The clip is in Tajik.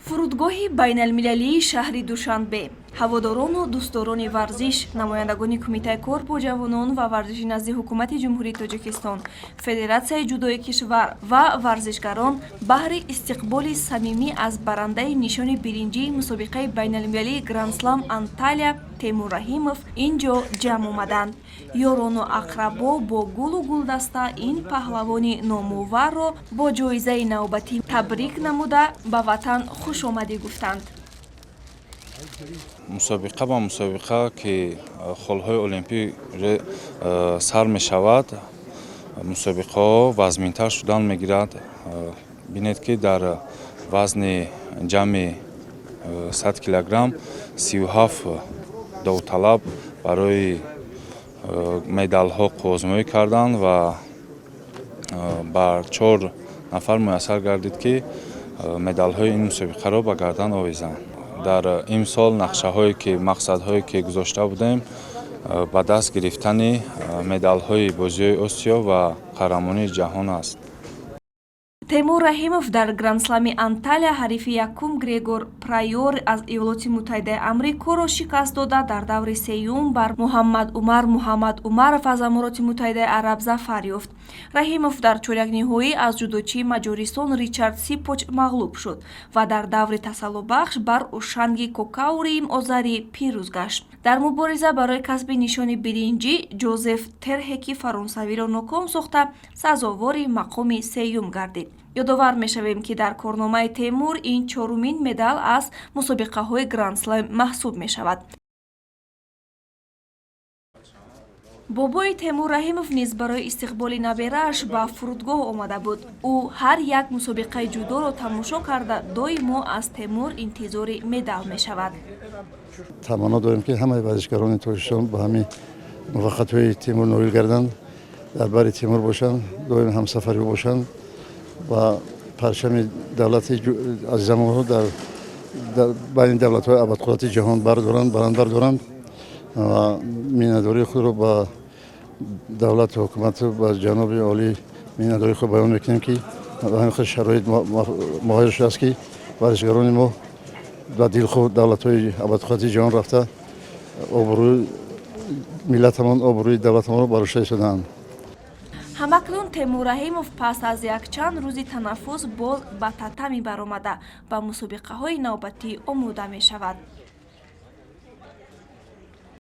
фурудгоҳи байналмилалии шаҳри душанбе. ҳаводорону дӯстдорони варзиш, намояндагони кумитаи кор бо ҷавонон ва варзиши назди ҳукумати ҷумҳурии Тоҷикистон, Федератсияи ҷудои кишвар ва варзишгарон баҳри истиқболи самимӣ аз барандаи нишони биринҷии мусобиқаи байналмилалии Гранд-слам Анталия Темур Раҳимов инҷо ҷамъ омаданд. Ёрону ақрабо бо гулу гулдаста ин паҳлавони номуварро бо ҷоизаи навбатӣ табрик намуда ба ватан хушомадӣ гуфтанд. мусобиқа ба мусобиқа ки холҳои олимпӣ сар мешавад, мусобиқаҳо вазнинтар шудан мегирад. бинед ки дар вазни ҷамъи 100 килограмм 37 довталаб барои медалҳо қувозмоӣ карданд ва бар 4 нафар муяссар гардид ки медалҳои ин мусобиқаро ба гардан овезанд. дар имсол нақшаҳое ки мақсадҳое ки гузошта будем ба даст гирифтани медалҳои бозиҳои Осиё ва қаҳрамонии ҷаҳон аст. Темур Раҳимов дар Гранд-слами Анталия ҳарифи якум Грегор Прайор аз Иёлоти Муттаҳидаи Амрикоро шикаст дода дар даври сеюм бар Муҳаммад Умаров аз Амороти Муттаҳидаи Араб зафар ёфт. Раҳимов дар чорякниҳоӣ аз ҷудочии Маҷористон Ричард Сипоч мағлуб шуд ва дар даври тасаллубахш бар Ушанги Кокаурии Озарӣ пирӯз гашт. Дар мубориза барои касби нишони биринҷӣ Ҷозеф Терхеки фаронсавиро ноком сохта сазовори мақоми сеюм гардид. ёдовар мешавем ки дар корномаи Темур ин чорумин медал аз мусобиқаҳои Гранд-слам маҳсуб мешавад. бобои Темур Раҳимов низ барои истиқболи наберааш ба фурудгоҳ омада буд. ӯ ҳар як мусобиқаи ҷудоро тамошо карда доимо аз Темур интизори медал мешавад. таманно дорем ки ҳамаи варзишгарони Тоҷикистон ба ҳамин муваффақиятҳои Темур ноил гарданд, дар бари Темур бошанд, доим ҳамсафари бошанд ва парчами давлати азизамонро дар байни давлатҳои абадқудрати ҷаҳон баланд бардоранд ва миннатдории худро ба давлату ҳукумату ба ҷаноби олӣ миннатдории худ баён мекунем ки ба ҳамин хел шароит муҳайё шудааст ки варзишгарони мо ба дилхоҳ давлатҳои абадқудрати ҷаҳон рафта обрӯи миллатамон, обрӯи давлатамонро барӯшта истодаанд. ҳамакнун Темур Раҳимов пас аз якчанд рӯзи танаффус боз ба татами баромада ба мусобиқаҳои навбатӣ омода мешавад.